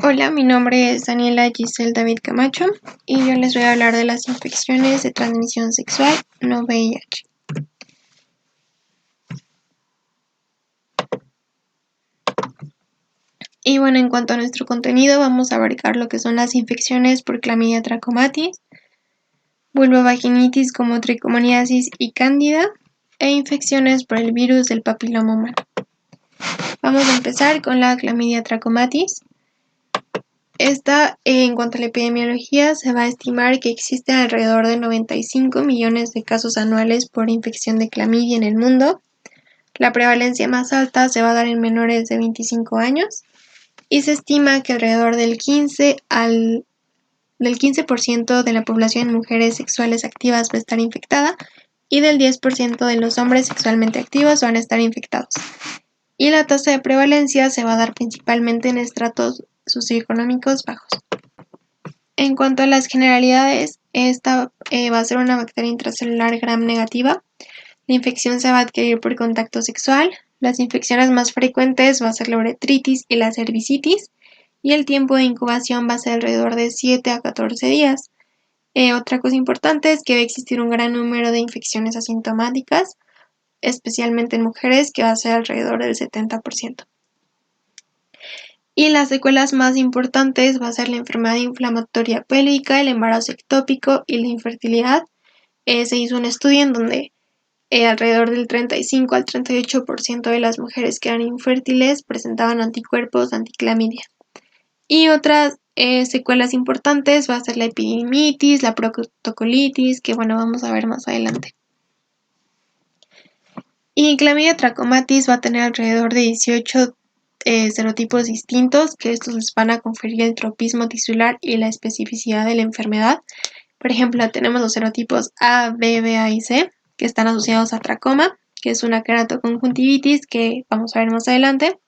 Hola, mi nombre es Daniela Giselle David Camacho y yo les voy a hablar de las infecciones de transmisión sexual no VIH. Y bueno, en cuanto a nuestro contenido, vamos a abarcar lo que son las infecciones por Clamidia trachomatis, vulvovaginitis como tricomoniasis y cándida, e infecciones por el virus del papiloma humano. Vamos a empezar con la Clamidia trachomatis. En cuanto a la epidemiología, se va a estimar que existen alrededor de 95 millones de casos anuales por infección de clamidia en el mundo. La prevalencia más alta se va a dar en menores de 25 años y se estima que alrededor del 15% de la población en mujeres sexuales activas va a estar infectada y del 10% de los hombres sexualmente activos van a estar infectados. Y la tasa de prevalencia se va a dar principalmente en estratos socioeconómicos bajos. En cuanto a las generalidades, esta va a ser una bacteria intracelular gram negativa. La infección se va a adquirir por contacto sexual. Las infecciones más frecuentes va a ser la uretritis y la cervicitis. Y el tiempo de incubación va a ser alrededor de 7 a 14 días. Otra cosa importante es que va a existir un gran número de infecciones asintomáticas, especialmente en mujeres, que va a ser alrededor del 70%. Y las secuelas más importantes va a ser la enfermedad inflamatoria pélvica, el embarazo ectópico y la infertilidad. Se hizo un estudio en donde alrededor del 35 al 38% de las mujeres que eran infértiles presentaban anticuerpos anticlamidia. Y otras secuelas importantes va a ser la epididimitis, la proctocolitis, que bueno, vamos a ver más adelante. Y Clamidia trachomatis va a tener alrededor de 18 serotipos distintos, que estos les van a conferir el tropismo tisular y la especificidad de la enfermedad. Por ejemplo, tenemos los serotipos A, B, B, A y C, que están asociados a tracoma, que es una keratoconjuntivitis, que vamos a ver más adelante.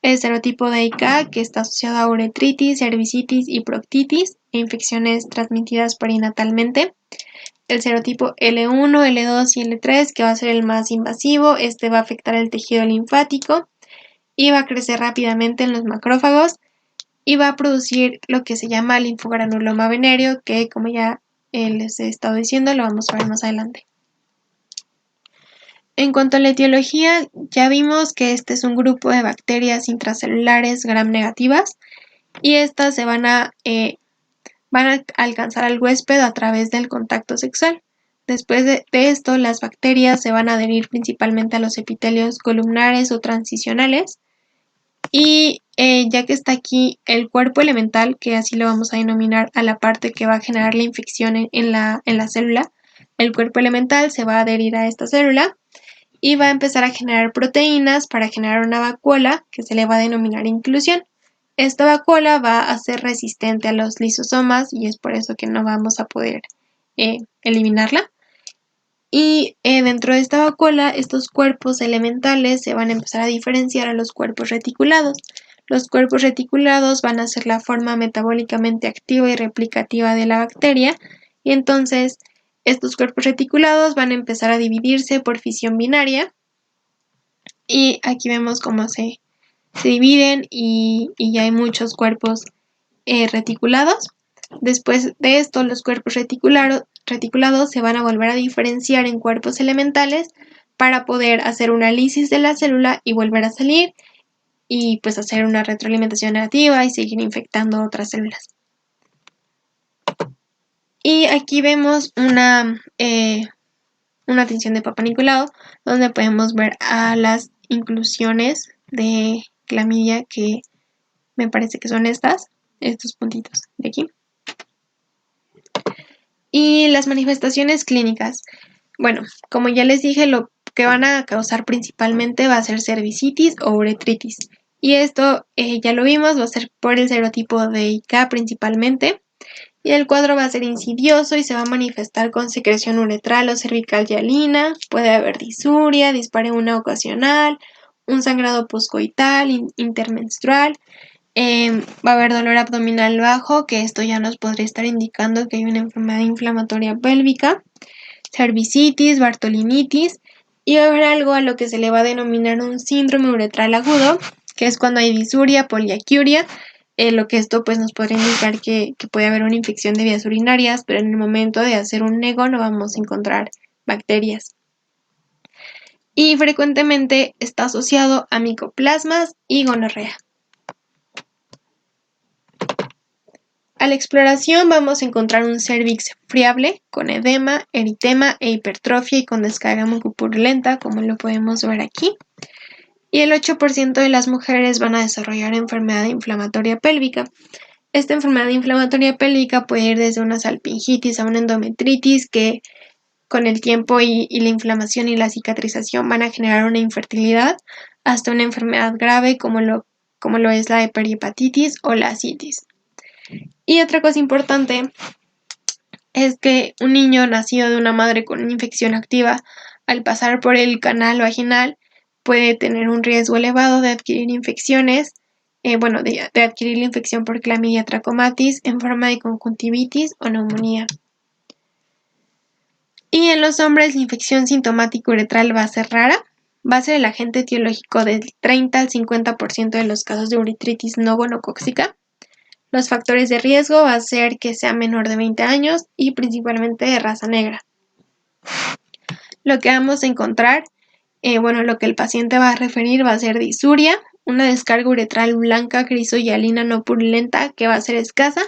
El serotipo de IK, que está asociado a uretritis, cervicitis y proctitis, e infecciones transmitidas perinatalmente. El serotipo L1, L2 y L3, que va a ser el más invasivo. Este va a afectar el tejido linfático y va a crecer rápidamente en los macrófagos y va a producir lo que se llama linfogranuloma venéreo, que como ya les he estado diciendo, lo vamos a ver más adelante. En cuanto a la etiología, ya vimos que este es un grupo de bacterias intracelulares gram negativas y estas se van a alcanzar al huésped a través del contacto sexual. Después de esto, las bacterias se van a adherir principalmente a los epitelios columnares o transicionales. Y ya que está aquí el cuerpo elemental, que así lo vamos a denominar a la parte que va a generar la infección en la célula, el cuerpo elemental se va a adherir a esta célula y va a empezar a generar proteínas para generar una vacuola que se le va a denominar inclusión. Esta vacuola va a ser resistente a los lisosomas y es por eso que no vamos a poder eliminarla. Y dentro de esta vacuola, estos cuerpos elementales se van a empezar a diferenciar a los cuerpos reticulados. Los cuerpos reticulados van a ser la forma metabólicamente activa y replicativa de la bacteria y entonces estos cuerpos reticulados van a empezar a dividirse por fisión binaria y aquí vemos cómo se dividen y ya hay muchos cuerpos reticulados. Después de esto, los cuerpos reticulados se van a volver a diferenciar en cuerpos elementales para poder hacer una lisis de la célula y volver a salir y pues hacer una retroalimentación negativa y seguir infectando otras células. Y aquí vemos una tinción de Papa Nicolau donde podemos ver a las inclusiones de clamidia, que me parece que son estos puntitos de aquí. Y las manifestaciones clínicas. Bueno, como ya les dije, lo que van a causar principalmente va a ser cervicitis o uretritis. Y esto ya lo vimos, va a ser por el serotipo de IK principalmente. Y el cuadro va a ser insidioso y se va a manifestar con secreción uretral o cervical hialina. Puede haber disuria, dispareunia ocasional, un sangrado poscoital, intermenstrual. Va a haber dolor abdominal bajo, que esto ya nos podría estar indicando que hay una enfermedad inflamatoria pélvica, cervicitis, bartolinitis, y va a haber algo a lo que se le va a denominar un síndrome uretral agudo, que es cuando hay disuria, poliaquiuria, lo que esto pues nos podría indicar que puede haber una infección de vías urinarias, pero en el momento de hacer un nego no vamos a encontrar bacterias. Y frecuentemente está asociado a micoplasmas y gonorrea. A la exploración vamos a encontrar un cérvix friable con edema, eritema e hipertrofia y con descarga mucopurulenta, como lo podemos ver aquí. Y el 8% de las mujeres van a desarrollar enfermedad inflamatoria pélvica. Esta enfermedad inflamatoria pélvica puede ir desde una salpingitis a una endometritis que con el tiempo y la inflamación y la cicatrización van a generar una infertilidad, hasta una enfermedad grave como lo es la perihepatitis o la ascitis. Y otra cosa importante es que un niño nacido de una madre con una infección activa, al pasar por el canal vaginal, puede tener un riesgo elevado de adquirir infecciones, de adquirir la infección por Clamidia trachomatis en forma de conjuntivitis o neumonía. Y en los hombres la infección sintomática uretral va a ser rara, va a ser el agente etiológico del 30 al 50% de los casos de uretritis no gonocóxica. Los factores de riesgo va a ser que sea menor de 20 años y principalmente de raza negra. Lo que vamos a encontrar, lo que el paciente va a referir va a ser disuria, una descarga uretral blanca crisohialina no purulenta que va a ser escasa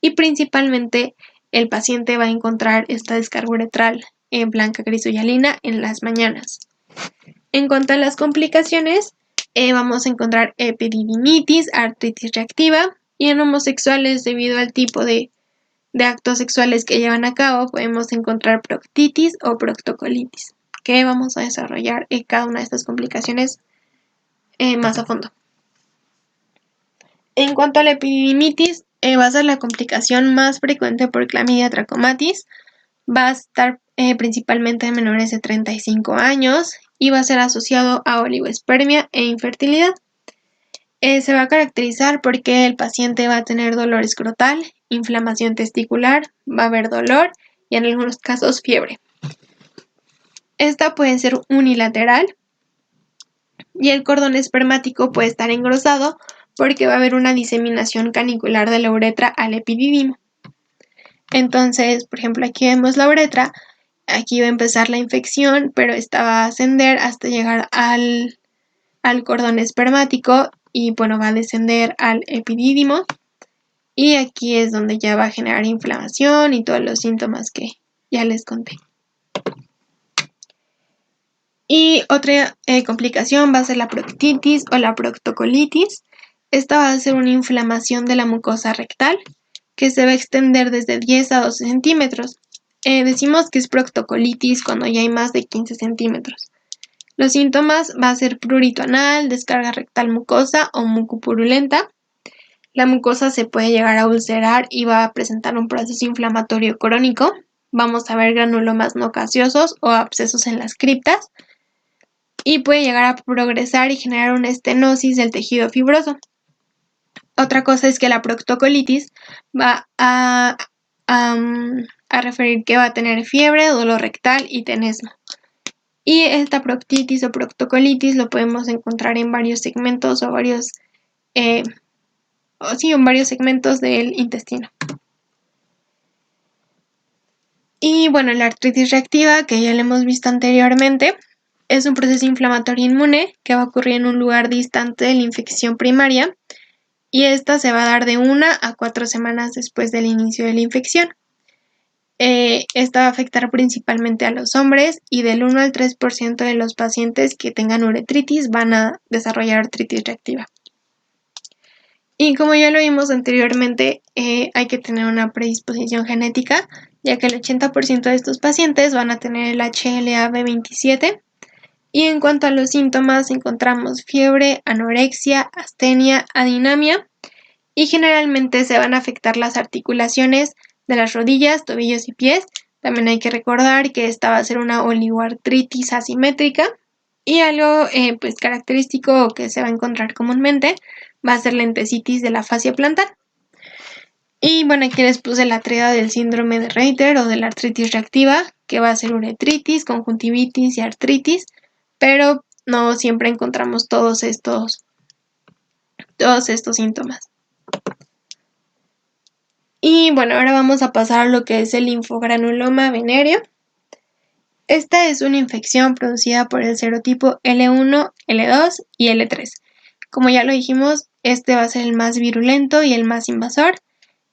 y principalmente el paciente va a encontrar esta descarga uretral blanca crisohialina en las mañanas. En cuanto a las complicaciones, vamos a encontrar epididimitis, artritis reactiva y en homosexuales debido al tipo de actos sexuales que llevan a cabo podemos encontrar proctitis o proctocolitis, que vamos a desarrollar cada una de estas complicaciones más a fondo. En cuanto a la epididimitis, va a ser la complicación más frecuente por Clamidia trachomatis, va a estar principalmente en menores de 35 años y va a ser asociado a oligospermia e infertilidad. Se va a caracterizar porque el paciente va a tener dolor escrotal, inflamación testicular, va a haber dolor y en algunos casos fiebre. Esta puede ser unilateral y el cordón espermático puede estar engrosado porque va a haber una diseminación canicular de la uretra al epidídimo. Entonces, por ejemplo, aquí vemos la uretra, aquí va a empezar la infección, pero esta va a ascender hasta llegar al cordón espermático y va a descender al epidídimo. Y aquí es donde ya va a generar inflamación y todos los síntomas que ya les conté. Y otra complicación va a ser la proctitis o la proctocolitis. Esta va a ser una inflamación de la mucosa rectal que se va a extender desde 10 a 12 centímetros. Decimos que es proctocolitis cuando ya hay más de 15 centímetros. Los síntomas va a ser prurito anal, descarga rectal mucosa o mucopurulenta. La mucosa se puede llegar a ulcerar y va a presentar un proceso inflamatorio crónico. Vamos a ver granulomas no gaseosos o abscesos en las criptas. Y puede llegar a progresar y generar una estenosis del tejido fibroso. Otra cosa es que la proctocolitis va a referir que va a tener fiebre, dolor rectal y tenesmo. Y esta proctitis o proctocolitis lo podemos encontrar en varios segmentos o en varios segmentos del intestino. Y la artritis reactiva, que ya lo hemos visto anteriormente, es un proceso inflamatorio inmune que va a ocurrir en un lugar distante de la infección primaria y esta se va a dar de 1 a 4 semanas después del inicio de la infección. Esta va a afectar principalmente a los hombres y del 1 al 3% de los pacientes que tengan uretritis van a desarrollar artritis reactiva. Y como ya lo vimos anteriormente, hay que tener una predisposición genética, ya que el 80% de estos pacientes van a tener el HLA-B27. Y en cuanto a los síntomas, encontramos fiebre, anorexia, astenia, adinamia y generalmente se van a afectar las articulaciones de las rodillas, tobillos y pies. También hay que recordar que esta va a ser una oligoartritis asimétrica y algo característico que se va a encontrar comúnmente va a ser la entesitis de la fascia plantar. Y aquí les puse la tríada del síndrome de Reiter o de la artritis reactiva, que va a ser uretritis, conjuntivitis y artritis, pero no siempre encontramos todos estos síntomas. Y bueno, ahora vamos a pasar a lo que es el linfogranuloma venéreo. Esta es una infección producida por el serotipo L1, L2 y L3. Como ya lo dijimos, este va a ser el más virulento y el más invasor.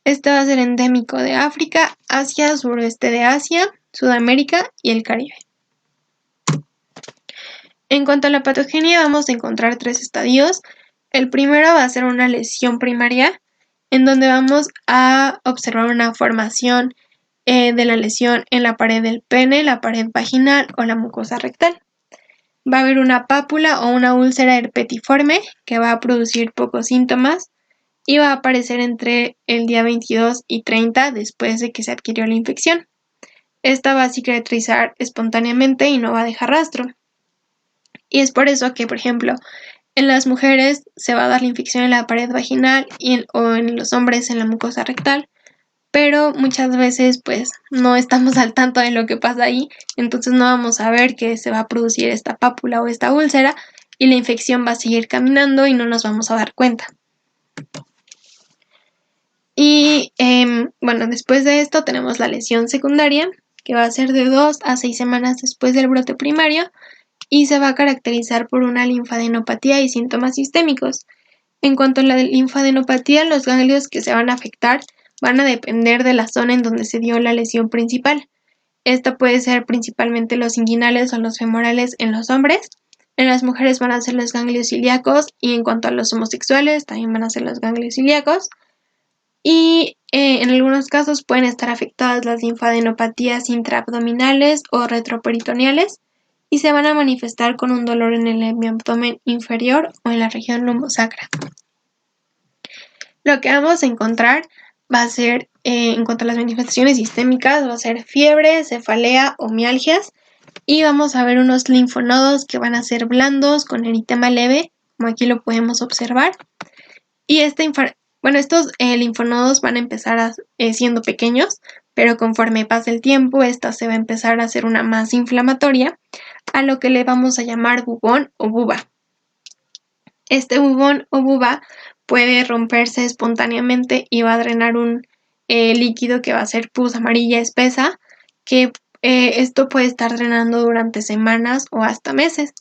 Este va a ser endémico de África, Asia, suroeste de Asia, Sudamérica y el Caribe. En cuanto a la patogenia, vamos a encontrar 3 estadios. El primero va a ser una lesión primaria, en donde vamos a observar una formación de la lesión en la pared del pene, la pared vaginal o la mucosa rectal. Va a haber una pápula o una úlcera herpetiforme que va a producir pocos síntomas y va a aparecer entre el día 22 y 30 después de que se adquirió la infección. Esta va a cicatrizar espontáneamente y no va a dejar rastro. Y es por eso que, por ejemplo, en las mujeres se va a dar la infección en la pared vaginal o en los hombres en la mucosa rectal, pero muchas veces pues no estamos al tanto de lo que pasa ahí, entonces no vamos a ver que se va a producir esta pápula o esta úlcera y la infección va a seguir caminando y no nos vamos a dar cuenta. Y bueno, después de esto tenemos la lesión secundaria, que va a ser de 2 a 6 semanas después del brote primario y se va a caracterizar por una linfadenopatía y síntomas sistémicos. En cuanto a la linfadenopatía, los ganglios que se van a afectar van a depender de la zona en donde se dio la lesión principal. Esta puede ser principalmente los inguinales o los femorales en los hombres. En las mujeres van a ser los ganglios ilíacos y en cuanto a los homosexuales también van a ser los ganglios ilíacos. Y en algunos casos pueden estar afectadas las linfadenopatías intraabdominales o retroperitoneales y se van a manifestar con un dolor en el abdomen inferior o en la región lumbosacra. Lo que vamos a encontrar va a ser, en cuanto a las manifestaciones sistémicas, va a ser fiebre, cefalea o mialgias y vamos a ver unos linfonodos que van a ser blandos con eritema leve, como aquí lo podemos observar. Y estos linfonodos van a empezar siendo pequeños, pero conforme pasa el tiempo, esta se va a empezar a hacer una masa inflamatoria, a lo que le vamos a llamar bubón o buba. Este bubón o buba puede romperse espontáneamente y va a drenar un líquido que va a ser pus amarilla espesa, que esto puede estar drenando durante semanas o hasta meses.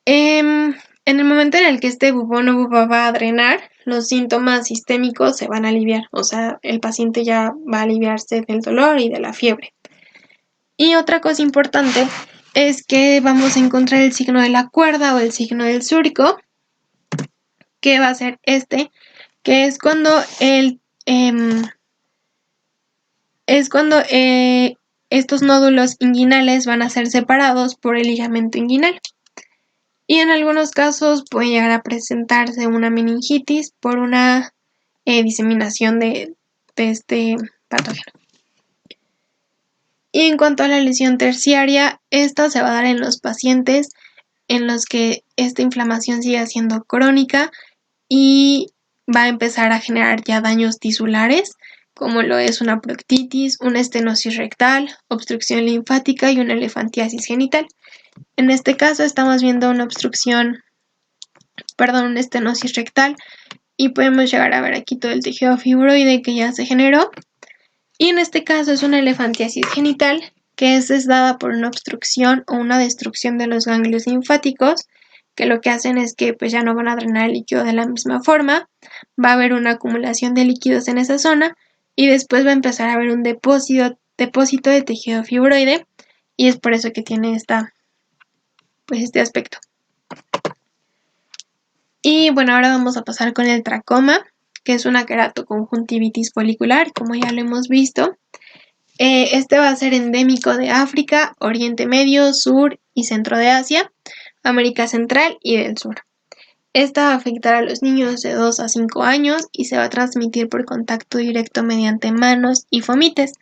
En el momento en el que este bubón o buba va a drenar, los síntomas sistémicos se van a aliviar, o sea, el paciente ya va a aliviarse del dolor y de la fiebre. Y otra cosa importante es que vamos a encontrar el signo de la cuerda o el signo del surco, que va a ser este, que es cuando estos nódulos inguinales van a ser separados por el ligamento inguinal. Y en algunos casos puede llegar a presentarse una meningitis por una diseminación de este patógeno. Y en cuanto a la lesión terciaria, esta se va a dar en los pacientes en los que esta inflamación sigue siendo crónica y va a empezar a generar ya daños tisulares, como lo es una proctitis, una estenosis rectal, obstrucción linfática y una elefantiasis genital. En este caso estamos viendo una estenosis rectal y podemos llegar a ver aquí todo el tejido fibroide que ya se generó. Y en este caso es una elefantiasis genital, que es dada por una obstrucción o una destrucción de los ganglios linfáticos, que lo que hacen es que pues ya no van a drenar el líquido de la misma forma, va a haber una acumulación de líquidos en esa zona y después va a empezar a haber un depósito de tejido fibroide y es por eso que tiene este aspecto. Y bueno, ahora vamos a pasar con el tracoma, que es una queratoconjuntivitis folicular, como ya lo hemos visto. Este va a ser endémico de África, Oriente Medio, Sur y Centro de Asia, América Central y del Sur. Esta va a afectar a los niños de 2 a 5 años y se va a transmitir por contacto directo mediante manos y fomites.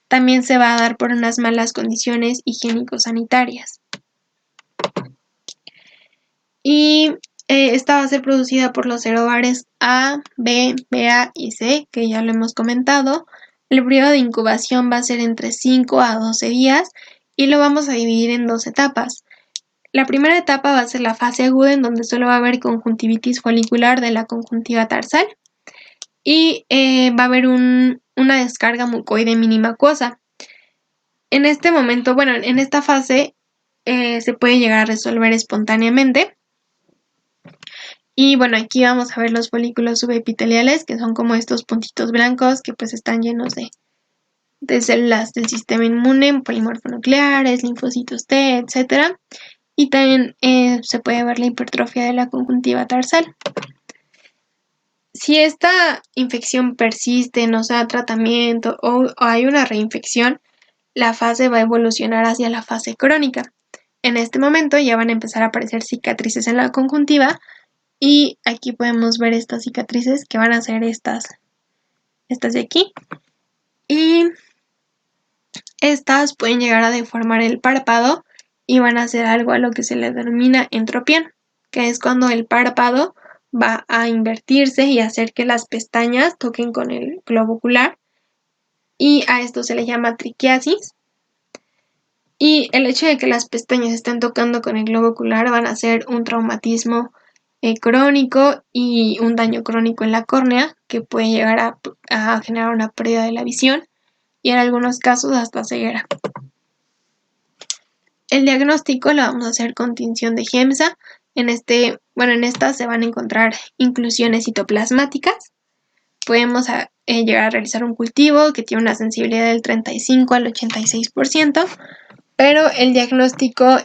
También se va a dar por unas malas condiciones higiénico-sanitarias. Y esta va a ser producida por los serobares A, B, BA y C, que ya lo hemos comentado. El periodo de incubación va a ser entre 5 a 12 días y lo vamos a dividir en 2 etapas. La primera etapa va a ser la fase aguda, en donde solo va a haber conjuntivitis folicular de la conjuntiva tarsal. y va a haber una descarga mucoide mínima acuosa. En este momento, bueno, en esta fase se puede llegar a resolver espontáneamente. Y bueno, aquí vamos a ver los folículos subepiteliales, que son como estos puntitos blancos que pues están llenos de células del sistema inmune, polimorfonucleares, linfocitos T, etc. Y también se puede ver la hipertrofia de la conjuntiva tarsal. Si esta infección persiste, no se da tratamiento o hay una reinfección, la fase va a evolucionar hacia la fase crónica. En este momento ya van a empezar a aparecer cicatrices en la conjuntiva y aquí podemos ver estas cicatrices que van a ser estas de aquí. Y estas pueden llegar a deformar el párpado y van a hacer algo a lo que se le denomina entropía, que es cuando el párpado va a invertirse y hacer que las pestañas toquen con el globo ocular, y a esto se le llama triquiasis. Y el hecho de que las pestañas estén tocando con el globo ocular van a ser un traumatismo crónico y un daño crónico en la córnea que puede llegar a generar una pérdida de la visión y en algunos casos hasta ceguera. El diagnóstico lo vamos a hacer con tinción de Giemsa. En esta se van a encontrar inclusiones citoplasmáticas. Podemos llegar a realizar un cultivo que tiene una sensibilidad del 35 al 86%, pero el diagnóstico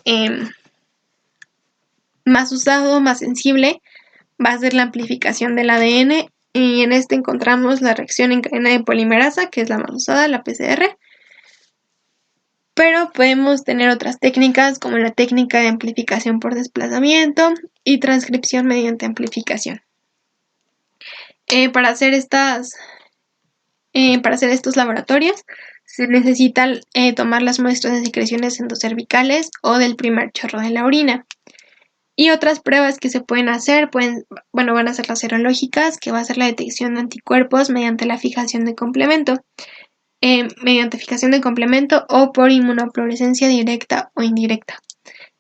más usado, más sensible, va a ser la amplificación del ADN, y en este encontramos la reacción en cadena de polimerasa, que es la más usada, la PCR. Pero podemos tener otras técnicas como la técnica de amplificación por desplazamiento y transcripción mediante amplificación. Para hacer estos laboratorios se necesita tomar las muestras de secreciones endocervicales o del primer chorro de la orina. Y otras pruebas que se pueden hacer van a ser las serológicas, que va a ser la detección de anticuerpos mediante la fijación de complemento. O por inmunofluorescencia directa o indirecta.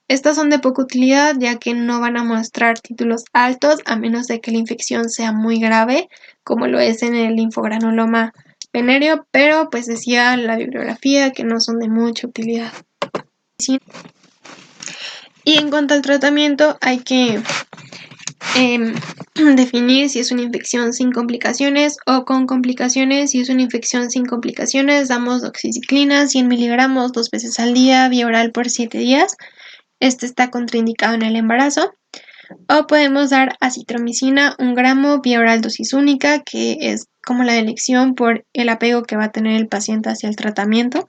Estas son de poca utilidad ya que no van a mostrar títulos altos a menos de que la infección sea muy grave, como lo es en el linfogranuloma venéreo, pero pues decía la bibliografía que no son de mucha utilidad. Y en cuanto al tratamiento, hay que definir si es una infección sin complicaciones o con complicaciones. Si es una infección sin complicaciones, damos doxiciclina 100 miligramos 2 veces al día, vía oral por 7 días. Este está contraindicado en el embarazo. O podemos dar acitromicina 1 gramo, vía oral dosis única, que es como la elección por el apego que va a tener el paciente hacia el tratamiento.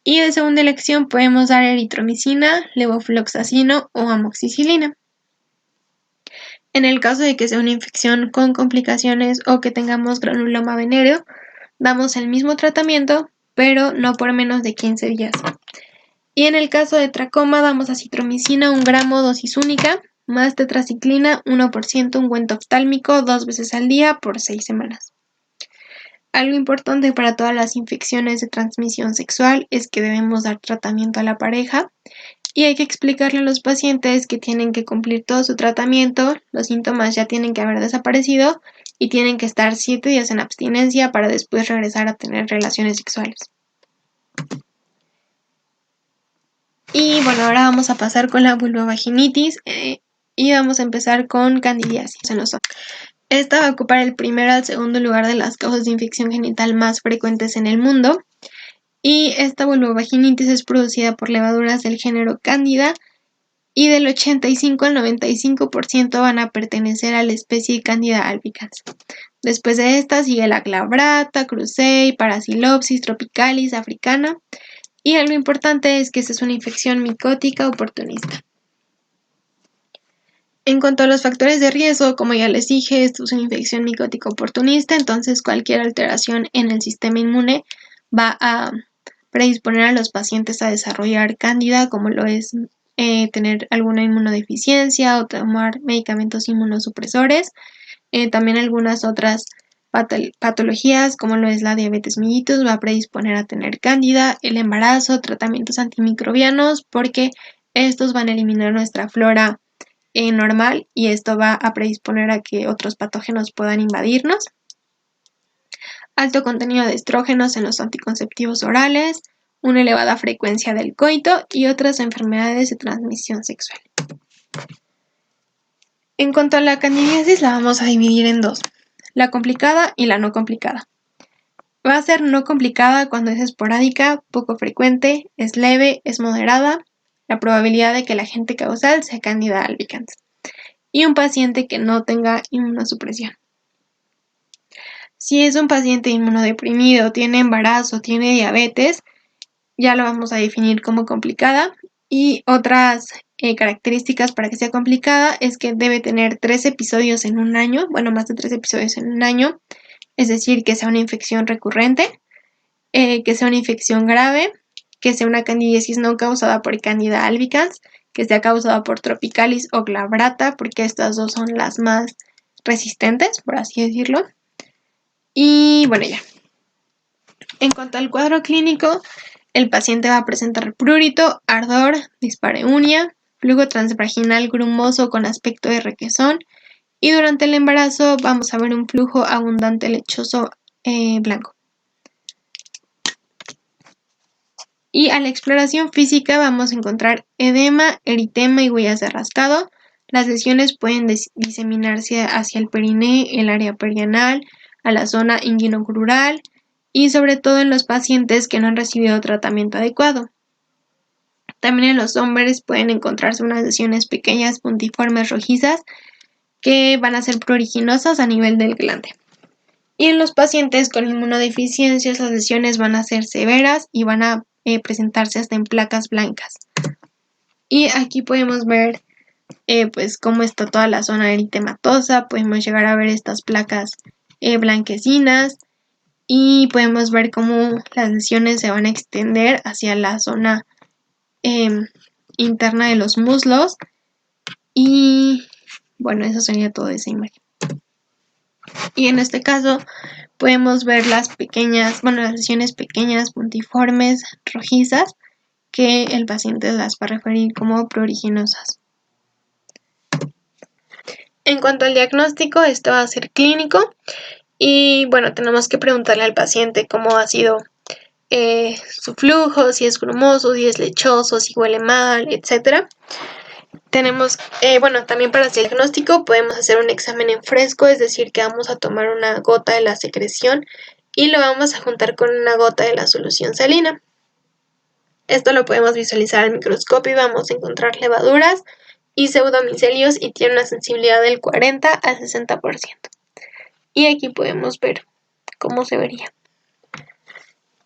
Y de segunda elección podemos dar eritromicina, levofloxacino o amoxicilina. En el caso de que sea una infección con complicaciones o que tengamos granuloma venéreo, damos el mismo tratamiento, pero no por menos de 15 días. Y en el caso de tracoma, damos acitromicina 1 gramo, dosis única, más tetraciclina 1% ungüento oftálmico 2 veces al día por 6 semanas. Algo importante para todas las infecciones de transmisión sexual es que debemos dar tratamiento a la pareja y hay que explicarle a los pacientes que tienen que cumplir todo su tratamiento, los síntomas ya tienen que haber desaparecido y tienen que estar 7 días en abstinencia para después regresar a tener relaciones sexuales. Y bueno, ahora vamos a pasar con la vulvovaginitis y vamos a empezar con candidiasis en los ojos. Esta va a ocupar el primero al segundo lugar de las causas de infección genital más frecuentes en el mundo. Y esta vulvovaginitis es producida por levaduras del género Candida y del 85 al 95% van a pertenecer a la especie Candida albicans. Después de esta sigue la glabrata, crucei, Parasilopsis tropicalis africana. Y algo importante es que esta es una infección micótica oportunista. En cuanto a los factores de riesgo, como ya les dije, esto es una infección micótica oportunista, entonces cualquier alteración en el sistema inmune va a predisponer a los pacientes a desarrollar cándida, como lo es tener alguna inmunodeficiencia o tomar medicamentos inmunosupresores. También algunas otras patologías, como lo es la diabetes mellitus, va a predisponer a tener cándida, el embarazo, tratamientos antimicrobianos, porque estos van a eliminar nuestra flora normal y esto va a predisponer a que otros patógenos puedan invadirnos. alto contenido de estrógenos en los anticonceptivos orales, una elevada frecuencia del coito y otras enfermedades de transmisión sexual. En cuanto a la candidiasis, la vamos a dividir en dos, la complicada y la no complicada. Va a ser no complicada cuando es esporádica, poco frecuente, es leve, es moderada, la probabilidad de que el agente causal sea Candida albicans, y un paciente que no tenga inmunosupresión. Si es un paciente inmunodeprimido, tiene embarazo, tiene diabetes, ya lo vamos a definir como complicada. Y otras características para que sea complicada es que debe tener 3 episodios en un año, más de 3 episodios en un año, es decir, que sea una infección recurrente, que sea una infección grave, que sea una candidiasis no causada por Candida albicans, que sea causada por Tropicalis o glabrata, porque estas dos son las más resistentes, por así decirlo. Y bueno, ya. En cuanto al cuadro clínico, el paciente va a presentar prurito, ardor, dispareunia, flujo transvaginal grumoso con aspecto de requesón, y durante el embarazo vamos a ver un flujo abundante lechoso blanco. Y a la exploración física vamos a encontrar edema, eritema y huellas de rascado. Las lesiones pueden diseminarse hacia el periné, el área perianal, a la zona inguinocrural y sobre todo en los pacientes que no han recibido tratamiento adecuado. También en los hombres pueden encontrarse unas lesiones pequeñas puntiformes rojizas que van a ser pruriginosas a nivel del glande. Y en los pacientes con inmunodeficiencias las lesiones van a ser severas y van a presentarse hasta en placas blancas. Y aquí podemos ver pues cómo está toda la zona eritematosa, podemos llegar a ver estas placas blanquecinas y podemos ver cómo las lesiones se van a extender hacia la zona interna de los muslos. Y bueno, eso sería todo de esa imagen. Y en este caso podemos ver las lesiones pequeñas, puntiformes, rojizas, que el paciente las va a referir como pruriginosas. En cuanto al diagnóstico, esto va a ser clínico y bueno, tenemos que preguntarle al paciente cómo ha sido su flujo, si es grumoso, si es lechoso, si huele mal, etc. Tenemos, también para el diagnóstico podemos hacer un examen en fresco, es decir, que vamos a tomar una gota de la secreción y lo vamos a juntar con una gota de la solución salina. Esto lo podemos visualizar al microscopio y vamos a encontrar levaduras y pseudomicelios y tiene una sensibilidad del 40 al 60%. Y aquí podemos ver cómo se vería.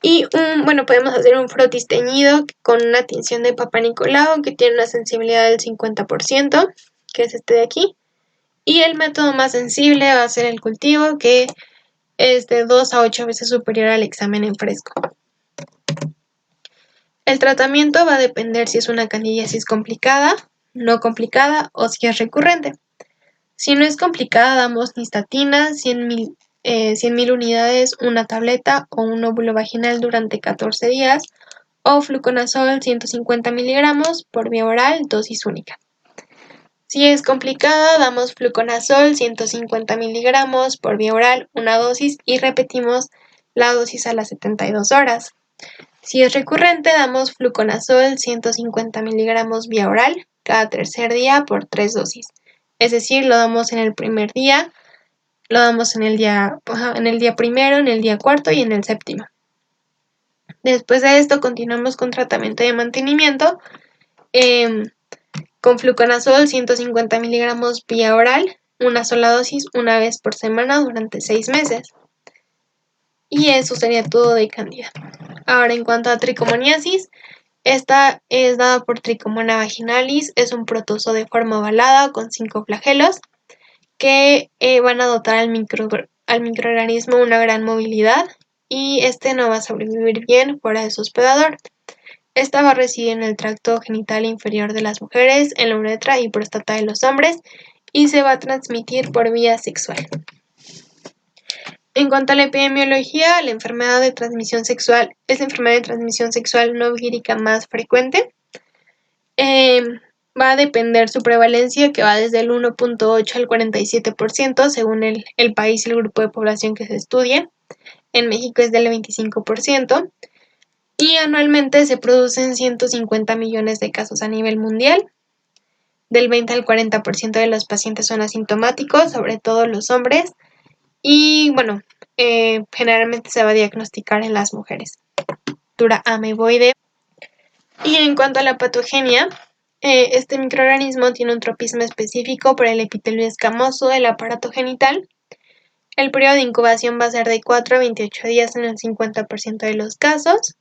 Y podemos hacer un frotis teñido con una tinción de Papa Nicolau que tiene una sensibilidad del 50%, que es este de aquí. Y el método más sensible va a ser el cultivo, que es de 2 a 8 veces superior al examen en fresco. El tratamiento va a depender si es una candidiasis complicada, no complicada o si es recurrente. Si no es complicada, damos nistatina, 100.000 unidades, una tableta o un óvulo vaginal durante 14 días o fluconazol 150 miligramos por vía oral, dosis única. Si es complicada, damos fluconazol 150 miligramos por vía oral, una dosis y repetimos la dosis a las 72 horas. Si es recurrente, damos fluconazol 150 miligramos vía oral cada tercer día por 3 dosis. Es decir, lo damos en el primer día, lo damos en el día primero, en el día cuarto y en el séptimo. Después de esto continuamos con tratamiento de mantenimiento con fluconazol 150 miligramos vía oral, una sola dosis una vez por semana durante 6 meses. Y eso sería todo de Candida. Ahora, en cuanto a tricomoniasis, esta es dada por Tricomona vaginalis, es un protozoo de forma ovalada con 5 flagelos que van a dotar al microorganismo una gran movilidad y este no va a sobrevivir bien fuera de su hospedador. Esta va a residir en el tracto genital inferior de las mujeres, en la uretra y próstata de los hombres y se va a transmitir por vía sexual. En cuanto a la epidemiología, la enfermedad de transmisión sexual es la enfermedad de transmisión sexual no vírica más frecuente. va a depender su prevalencia, que va desde el 1.8 al 47% según el país y el grupo de población que se estudie. En México es del 25%. Y anualmente se producen 150 millones de casos a nivel mundial. Del 20 al 40% de los pacientes son asintomáticos, sobre todo los hombres. Y bueno, generalmente se va a diagnosticar en las mujeres. Ameboide. Y en cuanto a la patogenia, este microorganismo tiene un tropismo específico por el epitelio escamoso del aparato genital. El periodo de incubación va a ser de 4 a 28 días en el 50% de los casos.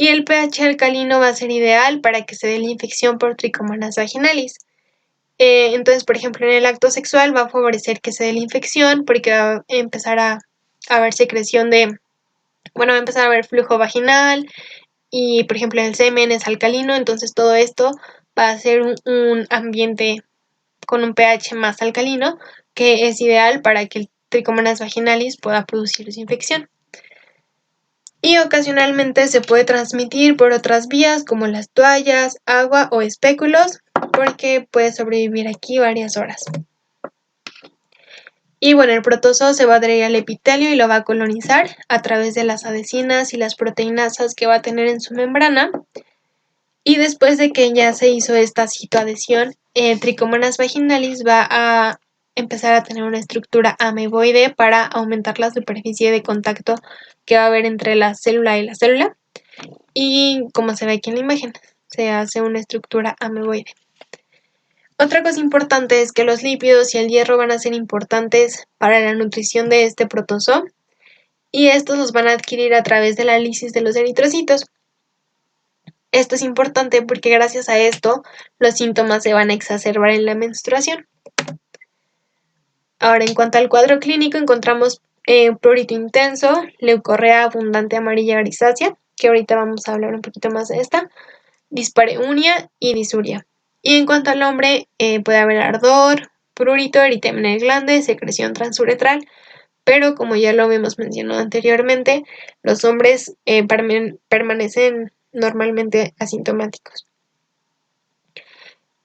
Y el pH alcalino va a ser ideal para que se dé la infección por Trichomonas vaginalis. Entonces, por ejemplo, en el acto sexual va a favorecer que se dé la infección porque va a empezar a haber secreción va a empezar a haber flujo vaginal y, por ejemplo, el semen es alcalino, entonces todo esto va a ser un ambiente con un pH más alcalino que es ideal para que el Trichomonas vaginalis pueda producir su infección. Y ocasionalmente se puede transmitir por otras vías como las toallas, agua o espéculos, porque puede sobrevivir aquí varias horas. Y bueno, el protozoo se va a adherir al epitelio y lo va a colonizar a través de las adhesinas y las proteinasas que va a tener en su membrana. Y después de que ya se hizo esta citoadhesión, Trichomonas vaginalis va a empezar a tener una estructura ameboide para aumentar la superficie de contacto que va a haber entre la célula y la célula. Y como se ve aquí en la imagen, se hace una estructura ameboide. Otra cosa importante es que los lípidos y el hierro van a ser importantes para la nutrición de este protozoo y estos los van a adquirir a través de la lisis de los eritrocitos. Esto es importante porque gracias a esto los síntomas se van a exacerbar en la menstruación. Ahora, en cuanto al cuadro clínico, encontramos prurito intenso, leucorrea abundante amarilla grisácea, que ahorita vamos a hablar un poquito más de esta, dispareunia y disuria. Y en cuanto al hombre, puede haber ardor, prurito, eritema en el glande, secreción transuretral, pero como ya lo habíamos mencionado anteriormente, los hombres permanecen normalmente asintomáticos.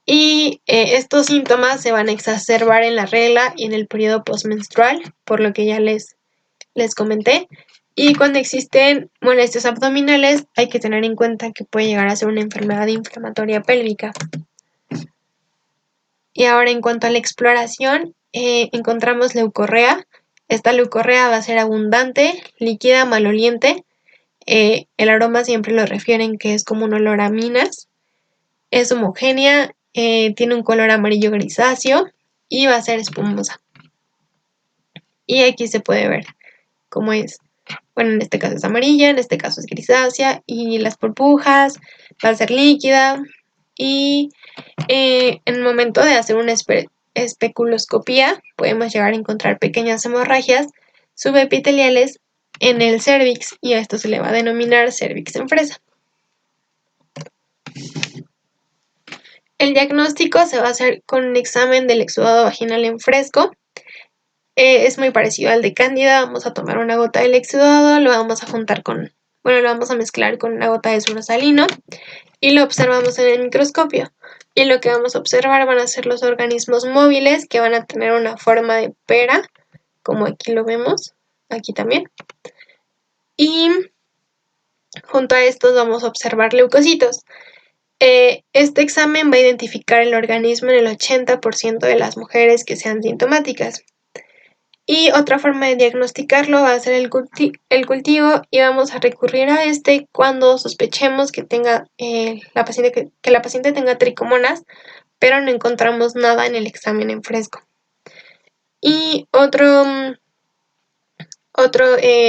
Y estos síntomas se van a exacerbar en la regla y en el periodo postmenstrual, por lo que ya les comenté. Y cuando existen molestias abdominales, hay que tener en cuenta que puede llegar a ser una enfermedad inflamatoria pélvica. Y ahora, en cuanto a la exploración, encontramos leucorrea. Esta leucorrea va a ser abundante, líquida, maloliente. El aroma siempre lo refieren que es como un olor a minas. Es homogénea, tiene un color amarillo grisáceo y va a ser espumosa. Y aquí se puede ver cómo es. Bueno, en este caso es amarilla, en este caso es grisácea y las burbujas, va a ser líquida y en el momento de hacer una especuloscopía podemos llegar a encontrar pequeñas hemorragias subepiteliales en el cérvix y a esto se le va a denominar cérvix en fresa. El diagnóstico se va a hacer con un examen del exudado vaginal en fresco. Es muy parecido al de Cándida. Vamos a tomar una gota del exudado, lo vamos a mezclar con una gota de suero salino y lo observamos en el microscopio. Y lo que vamos a observar van a ser los organismos móviles que van a tener una forma de pera, como aquí lo vemos, aquí también. Y junto a estos vamos a observar leucocitos. Este examen va a identificar el organismo en el 80% de las mujeres que sean sintomáticas. Y otra forma de diagnosticarlo va a ser el cultivo y vamos a recurrir a este cuando sospechemos que tenga que la paciente tenga tricomonas, pero no encontramos nada en el examen en fresco. Y otro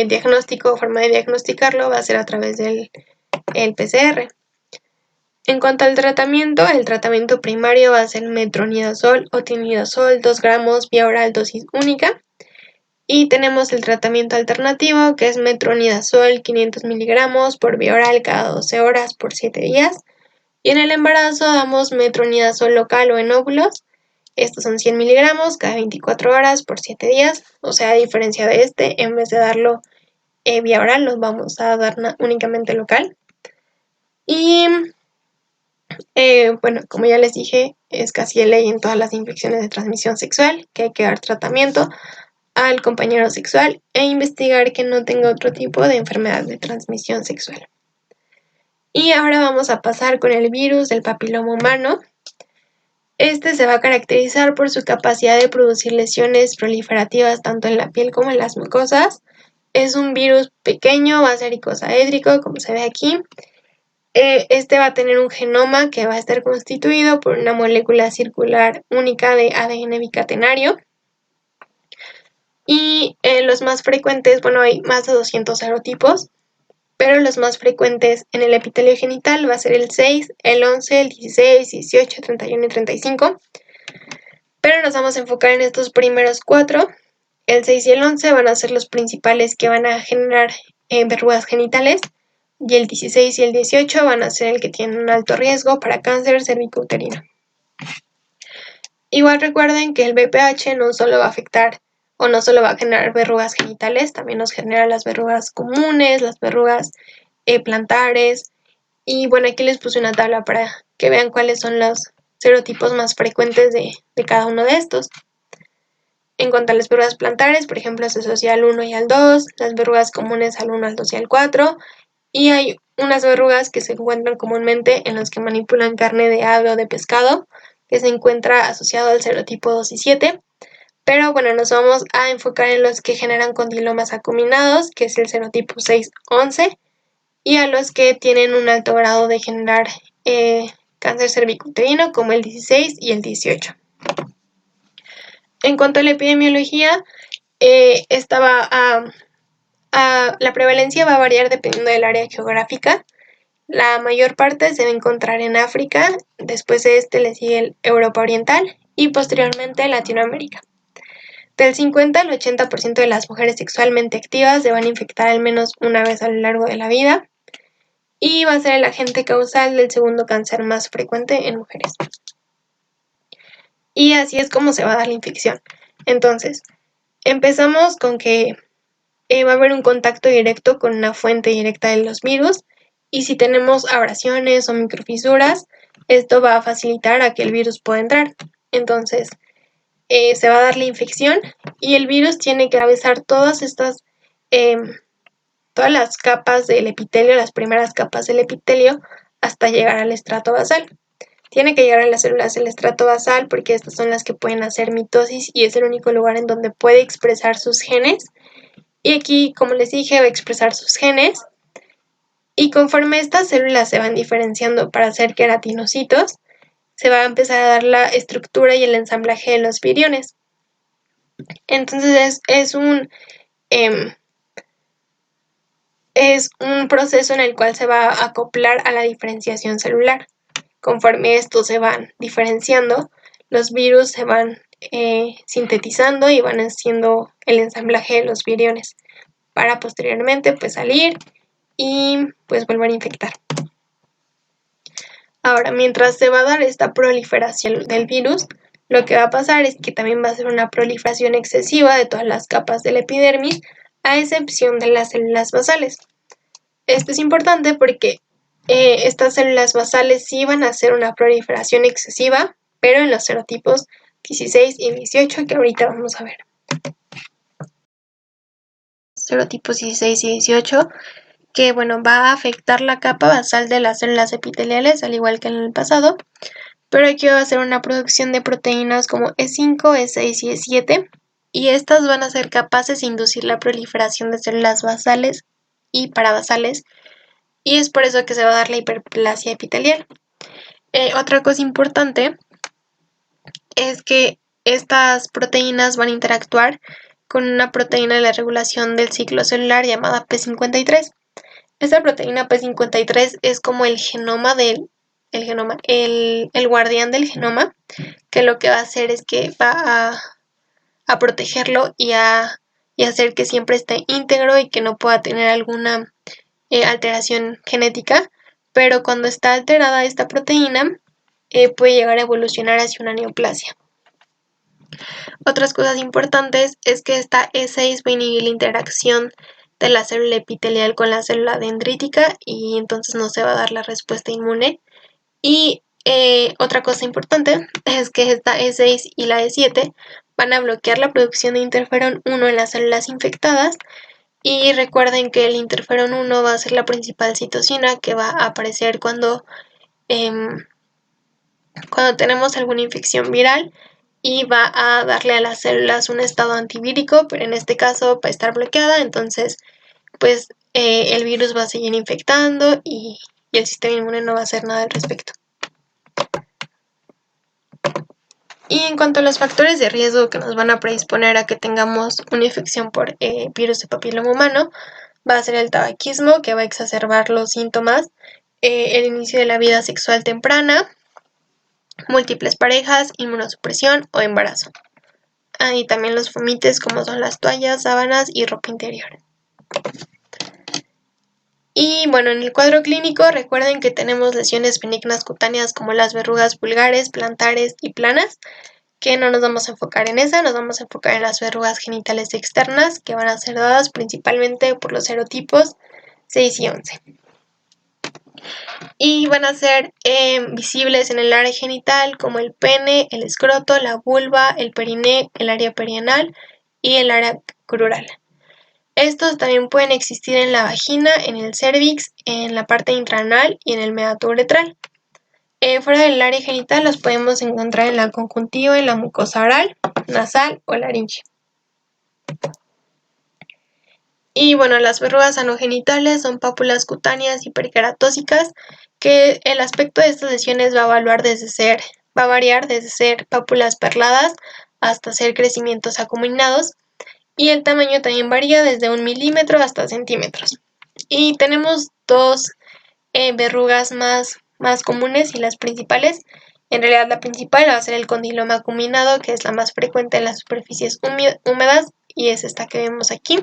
diagnóstico o forma de diagnosticarlo va a ser a través del PCR. En cuanto al tratamiento, el tratamiento primario va a ser metronidazol o tinidazol 2 gramos vía oral dosis única. Y tenemos el tratamiento alternativo que es metronidazol 500 miligramos por vía oral cada 12 horas por 7 días. Y en el embarazo damos metronidazol local o en óvulos. Estos son 100 miligramos cada 24 horas por 7 días. O sea, a diferencia de este, en vez de darlo vía oral, los vamos a dar únicamente local. Y Bueno, como ya les dije, es casi de ley en todas las infecciones de transmisión sexual que hay que dar tratamiento al compañero sexual e investigar que no tenga otro tipo de enfermedad de transmisión sexual. Y ahora vamos a pasar con el virus del papiloma humano. Este se va a caracterizar por su capacidad de producir lesiones proliferativas tanto en la piel como en las mucosas. Es un virus pequeño, va a ser icosaédrico, como se ve aquí. Este va a tener un genoma que va a estar constituido por una molécula circular única de ADN bicatenario. Y los más frecuentes, bueno, hay más de 200 serotipos, pero los más frecuentes en el epitelio genital va a ser el 6, el 11, el 16, 18, 31 y 35. Pero nos vamos a enfocar en estos primeros 4. El 6 y el 11 van a ser los principales que van a generar verrugas genitales. Y el 16 y el 18 van a ser el que tienen un alto riesgo para cáncer cervicouterino. Igual recuerden que el BPH no solo va a afectar o no solo va a generar verrugas genitales, también nos genera las verrugas comunes, las verrugas plantares. Y bueno, aquí les puse una tabla para que vean cuáles son los serotipos más frecuentes de cada uno de estos. En cuanto a las verrugas plantares, por ejemplo, se asocia al 1 y al 2, las verrugas comunes al 1, al 2 y al 4, y hay unas verrugas que se encuentran comúnmente en los que manipulan carne de ave o de pescado, que se encuentra asociado al serotipo 2 y 7, pero bueno, nos vamos a enfocar en los que generan condilomas acuminados, que es el serotipo 6-11, y a los que tienen un alto grado de generar cáncer cervicouterino, como el 16 y el 18. En cuanto a la epidemiología, la prevalencia va a variar dependiendo del área geográfica. La mayor parte se va a encontrar en África, después de este le sigue el Europa Oriental y posteriormente Latinoamérica. Del 50 al 80% de las mujeres sexualmente activas se van a infectar al menos una vez a lo largo de la vida y va a ser el agente causal del segundo cáncer más frecuente en mujeres. Y así es como se va a dar la infección. Entonces, empezamos con que va a haber un contacto directo con una fuente directa de los virus y si tenemos abrasiones o microfisuras, esto va a facilitar a que el virus pueda entrar. Entonces, se va a dar la infección y el virus tiene que atravesar todas las capas del epitelio, las primeras capas del epitelio, hasta llegar al estrato basal. Tiene que llegar a las células del estrato basal porque estas son las que pueden hacer mitosis y es el único lugar en donde puede expresar sus genes. Y aquí, como les dije, va a expresar sus genes. Y conforme estas células se van diferenciando para hacer queratinocitos, se va a empezar a dar la estructura y el ensamblaje de los viriones. Entonces es un proceso en el cual se va a acoplar a la diferenciación celular. Conforme estos se van diferenciando, los virus se van sintetizando y van haciendo el ensamblaje de los viriones para posteriormente pues salir y pues volver a infectar. Ahora, mientras se va a dar esta proliferación del virus, lo que va a pasar es que también va a ser una proliferación excesiva de todas las capas de la epidermis, a excepción de las células basales. Esto es importante porque estas células basales sí van a hacer una proliferación excesiva, pero en los serotipos 16 y 18 que ahorita vamos a ver. Serotipos 16 y 18 que bueno, va a afectar la capa basal de las células epiteliales al igual que en el pasado, pero aquí va a ser una producción de proteínas como E5, E6 y E7 y estas van a ser capaces de inducir la proliferación de células basales y parabasales y es por eso que se va a dar la hiperplasia epitelial. Otra cosa importante es que estas proteínas van a interactuar con una proteína de la regulación del ciclo celular llamada P53. Esta proteína P53 es como el genoma el guardián del genoma, que lo que va a hacer es que va a protegerlo y hacer que siempre esté íntegro y que no pueda tener alguna alteración genética, pero cuando está alterada esta proteína puede llegar a evolucionar hacia una neoplasia. Otras cosas importantes es que esta E6 va a inhibir la interacción de la célula epitelial con la célula dendrítica y entonces no se va a dar la respuesta inmune. Y Otra cosa importante es que esta E6 y la E7 van a bloquear la producción de interferón 1 en las células infectadas. Y recuerden que el interferón 1 va a ser la principal citocina que va a aparecer cuando tenemos alguna infección viral y va a darle a las células un estado antivírico, pero en este caso va a estar bloqueada, entonces pues el virus va a seguir infectando y el sistema inmune no va a hacer nada al respecto. Y en cuanto a los factores de riesgo que nos van a predisponer a que tengamos una infección por virus de papiloma humano, va a ser el tabaquismo, que va a exacerbar los síntomas, el inicio de la vida sexual temprana, múltiples parejas, inmunosupresión o embarazo. Y también los fomites, como son las toallas, sábanas y ropa interior. Y bueno, en el cuadro clínico recuerden que tenemos lesiones benignas cutáneas como las verrugas vulgares, plantares y planas, que no nos vamos a enfocar en esa, nos vamos a enfocar en las verrugas genitales externas, que van a ser dadas principalmente por los serotipos 6 y 11. Y van a ser visibles en el área genital como el pene, el escroto, la vulva, el periné, el área perianal y el área crural. Estos también pueden existir en la vagina, en el cérvix, en la parte intraanal y en el meato uretral. Fuera del área genital los podemos encontrar en la conjuntiva, en la mucosa oral, nasal o laringe. Y bueno, las verrugas anogenitales son pápulas cutáneas hiperqueratósicas, que el aspecto de estas lesiones va a variar desde ser pápulas perladas hasta ser crecimientos acuminados, y el tamaño también varía desde 1 milímetro hasta centímetros. Y tenemos dos verrugas más comunes y las principales. En realidad la principal va a ser el condiloma acuminado, que es la más frecuente en las superficies húmedas, y es esta que vemos aquí,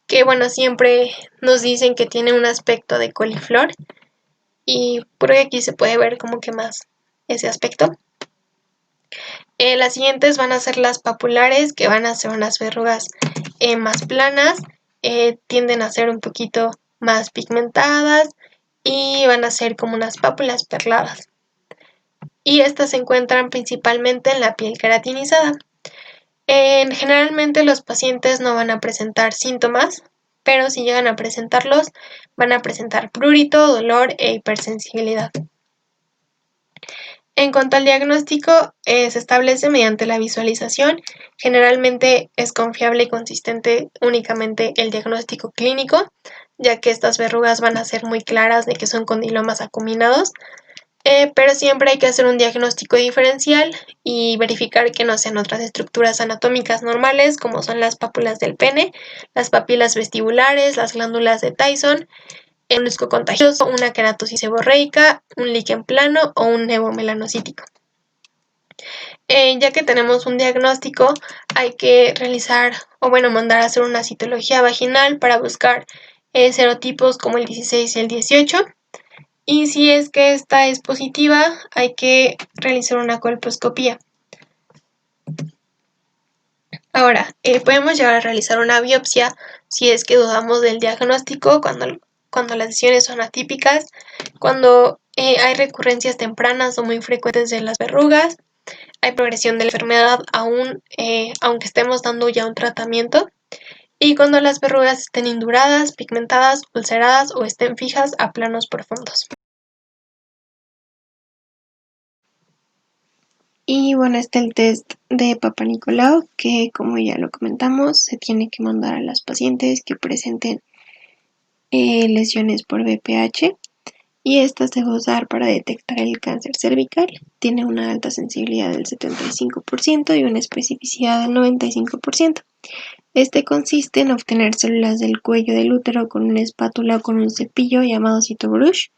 que bueno, siempre nos dicen que tiene un aspecto de coliflor, y por aquí se puede ver como que más ese aspecto. Las siguientes van a ser las papulares, que van a ser unas verrugas más planas, tienden a ser un poquito más pigmentadas y van a ser como unas pápulas perladas. Y estas se encuentran principalmente en la piel queratinizada. Generalmente los pacientes no van a presentar síntomas, pero si llegan a presentarlos, van a presentar prurito, dolor e hipersensibilidad. En cuanto al diagnóstico, se establece mediante la visualización. Generalmente es confiable y consistente únicamente el diagnóstico clínico, ya que estas verrugas van a ser muy claras de que son condilomas acuminados, pero siempre hay que hacer un diagnóstico diferencial y verificar que no sean otras estructuras anatómicas normales, como son las pápulas del pene, las papilas vestibulares, las glándulas de Tyson, un molusco contagioso, una queratosis seborreica, un líquen plano o un nevomelanocítico. Ya que tenemos un diagnóstico, hay que realizar mandar a hacer una citología vaginal para buscar serotipos como el 16 y el 18. Y si es que esta es positiva, hay que realizar una colposcopía. Ahora, podemos llegar a realizar una biopsia si es que dudamos del diagnóstico, cuando las lesiones son atípicas, cuando hay recurrencias tempranas o muy frecuentes de las verrugas, hay progresión de la enfermedad aunque estemos dando ya un tratamiento, y cuando las verrugas estén induradas, pigmentadas, ulceradas o estén fijas a planos profundos. Y bueno, está el test de Papa Nicolau, que como ya lo comentamos, se tiene que mandar a las pacientes que presenten lesiones por BPH, y esta se va a usar para detectar el cáncer cervical. Tiene una alta sensibilidad del 75% y una especificidad del 95%. Este consiste en obtener células del cuello del útero con una espátula o con un cepillo llamado cytobrush,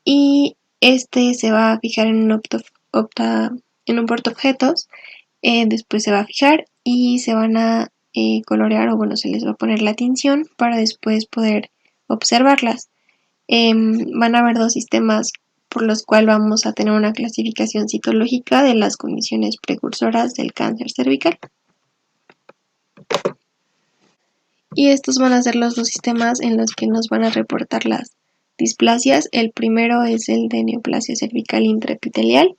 y este se va a fijar en un portaobjetos. Después se va a fijar y se van a colorear, se les va a poner la tinción para después poder observarlas. Van a haber dos sistemas por los cuales vamos a tener una clasificación citológica de las condiciones precursoras del cáncer cervical. Y estos van a ser los dos sistemas en los que nos van a reportar las displasias. El primero es el de neoplasia cervical intraepitelial,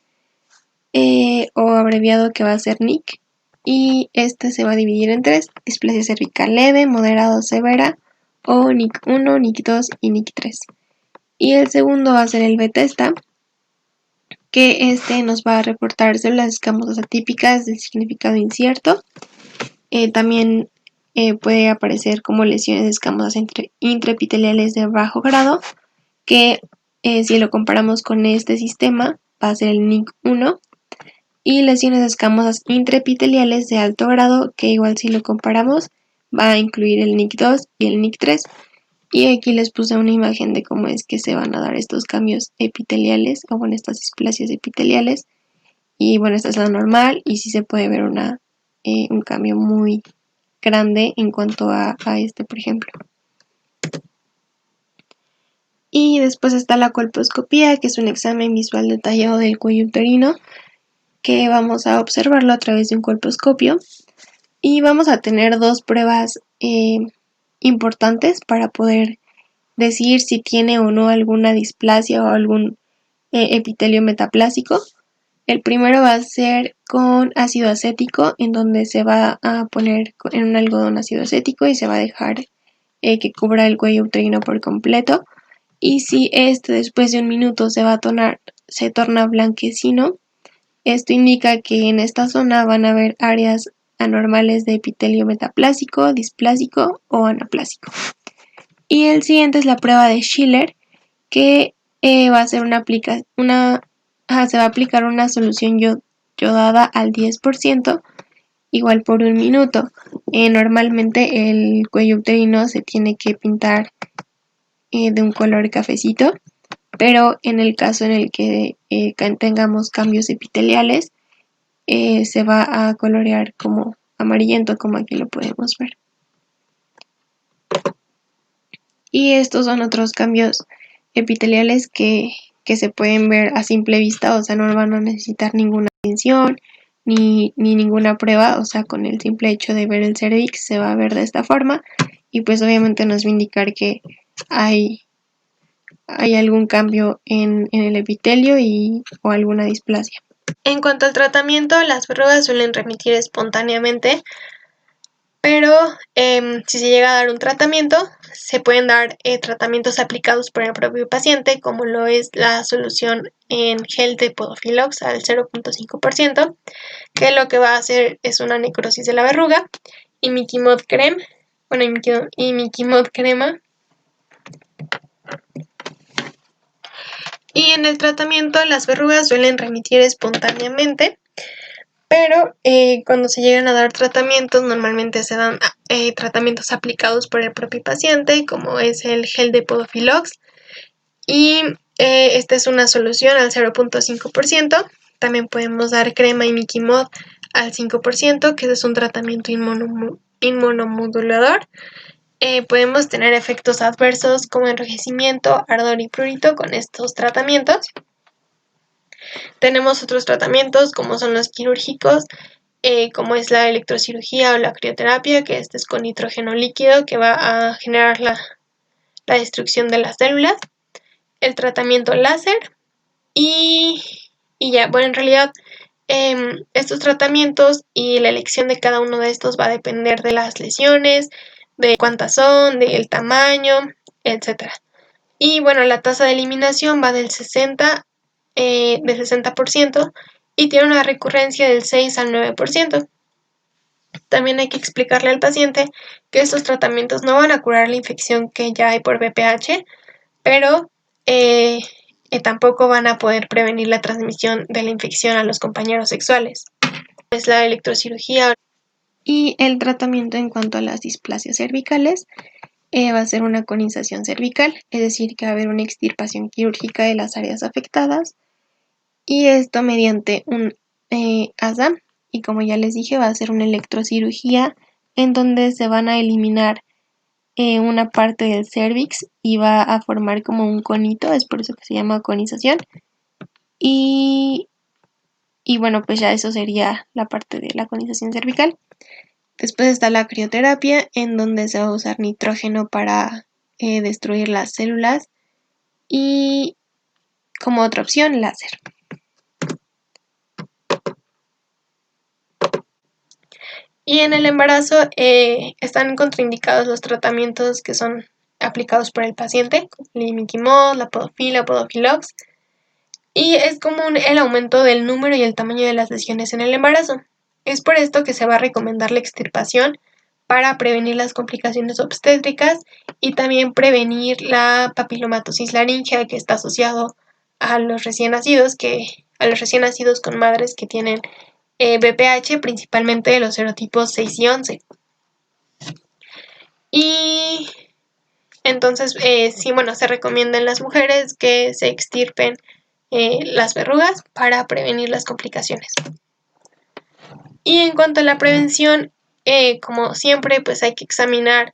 o abreviado, que va a ser NIC, y este se va a dividir en tres: displasia cervical leve, moderado, severa, o NIC 1, NIC 2 y NIC 3. Y el segundo va a ser el Bethesda, que este nos va a reportar células escamosas atípicas de significado incierto. También puede aparecer como lesiones escamosas intraepiteliales de bajo grado, que si lo comparamos con este sistema va a ser el NIC 1, y lesiones escamosas intraepiteliales de alto grado, que igual si lo comparamos va a incluir el NIC 2 y el NIC 3. Y aquí les puse una imagen de cómo es que se van a dar estos cambios epiteliales, o bueno, estas displasias epiteliales. Y bueno, esta es la normal, y sí se puede ver un cambio muy grande en cuanto a este, por ejemplo. Y después está la colposcopía, que es un examen visual detallado del cuello uterino, que vamos a observarlo a través de un colposcopio. Y vamos a tener dos pruebas importantes para poder decir si tiene o no alguna displasia o algún epitelio metaplásico. El primero va a ser con ácido acético, en donde se va a poner en un algodón ácido acético y se va a dejar que cubra el cuello uterino por completo. Y si este después de un minuto se torna blanquecino, esto indica que en esta zona van a haber áreas anormales de epitelio metaplásico, displásico o anaplásico. Y el siguiente es la prueba de Schiller, que va a ser se va a aplicar una solución yodada al 10%, igual por un minuto. Normalmente el cuello uterino se tiene que pintar de un color cafecito, pero en el caso en el que tengamos cambios epiteliales, se va a colorear como amarillento, como aquí lo podemos ver. Y estos son otros cambios epiteliales que se pueden ver a simple vista, o sea, no van a necesitar ninguna atención ni ninguna prueba, o sea, con el simple hecho de ver el cervix se va a ver de esta forma, y pues obviamente nos va a indicar que hay algún cambio en el epitelio o alguna displasia. En cuanto al tratamiento, las verrugas suelen remitir espontáneamente, pero si se llega a dar un tratamiento, se pueden dar tratamientos aplicados por el propio paciente, como lo es la solución en gel de Podofilox al 0.5%, que lo que va a hacer es una necrosis de la verruga, y Mikimod crema. Y en el tratamiento, las verrugas suelen remitir espontáneamente, pero cuando se llegan a dar tratamientos, normalmente se dan tratamientos aplicados por el propio paciente, como es el gel de Podofilox, y esta es una solución al 0.5%. También podemos dar crema y Mikimod al 5%, que es un tratamiento inmunomodulador. Podemos tener efectos adversos como enrojecimiento, ardor y prurito con estos tratamientos. Tenemos otros tratamientos como son los quirúrgicos, como es la electrocirugía o la crioterapia, que este es con nitrógeno líquido, que va a generar la destrucción de las células. El tratamiento láser y ya, bueno, en realidad estos tratamientos y la elección de cada uno de estos va a depender de las lesiones, de cuántas son, del tamaño, etc. Y bueno, la tasa de eliminación va del 60% y tiene una recurrencia del 6 al 9%. También hay que explicarle al paciente que estos tratamientos no van a curar la infección que ya hay por VPH, pero tampoco van a poder prevenir la transmisión de la infección a los compañeros sexuales. Es la electrocirugía. Y el tratamiento en cuanto a las displasias cervicales va a ser una conización cervical, es decir, que va a haber una extirpación quirúrgica de las áreas afectadas, y esto mediante un ASA, y como ya les dije, va a ser una electrocirugía en donde se van a eliminar una parte del cervix y va a formar como un conito, es por eso que se llama conización. Y bueno, pues ya eso sería la parte de la conización cervical. Después está la crioterapia, en donde se va a usar nitrógeno para destruir las células y como otra opción, láser. Y en el embarazo están contraindicados los tratamientos que son aplicados por el paciente, el imiquimod, la podofil, Podofilox, y es común el aumento del número y el tamaño de las lesiones en el embarazo. Es por esto que se va a recomendar la extirpación para prevenir las complicaciones obstétricas y también prevenir la papilomatosis laringea, que está asociado a los recién nacidos con madres que tienen BPH, principalmente de los serotipos 6 y 11. Y entonces, se recomienda en las mujeres que se extirpen las verrugas para prevenir las complicaciones. Y en cuanto a la prevención, como siempre, pues hay que examinar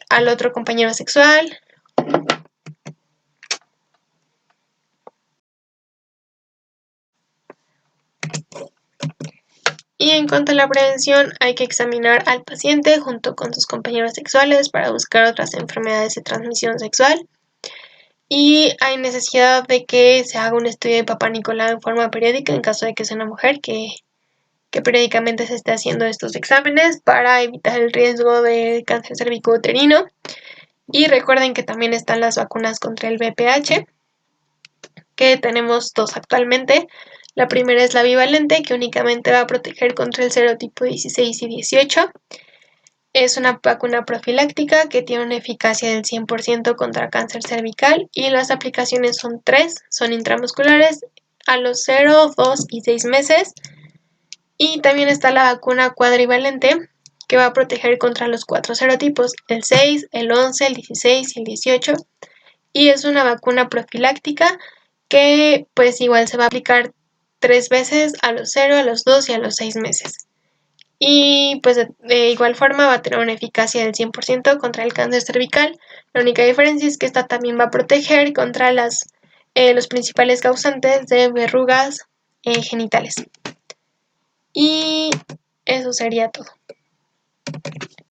al otro compañero sexual. Y en cuanto a la prevención, hay que examinar al paciente junto con sus compañeros sexuales para buscar otras enfermedades de transmisión sexual. Y hay necesidad de que se haga un estudio de Papá Nicolau en forma periódica en caso de que sea una mujer que periódicamente se esté haciendo estos exámenes para evitar el riesgo de cáncer cervicouterino. Y recuerden que también están las vacunas contra el VPH, que tenemos dos actualmente. La primera es la bivalente, que únicamente va a proteger contra el serotipo 16 y 18. Es una vacuna profiláctica que tiene una eficacia del 100% contra cáncer cervical y las aplicaciones son 3, son intramusculares a los 0, 2 y 6 meses. Y también está la vacuna cuadrivalente, que va a proteger contra los 4 serotipos, el 6, el 11, el 16 y el 18. Y es una vacuna profiláctica que pues igual se va a aplicar 3 veces a los 0, a los 2 y a los 6 meses. Y pues de igual forma va a tener una eficacia del 100% contra el cáncer cervical. La única diferencia es que esta también va a proteger contra los principales causantes de verrugas genitales. Y eso sería todo.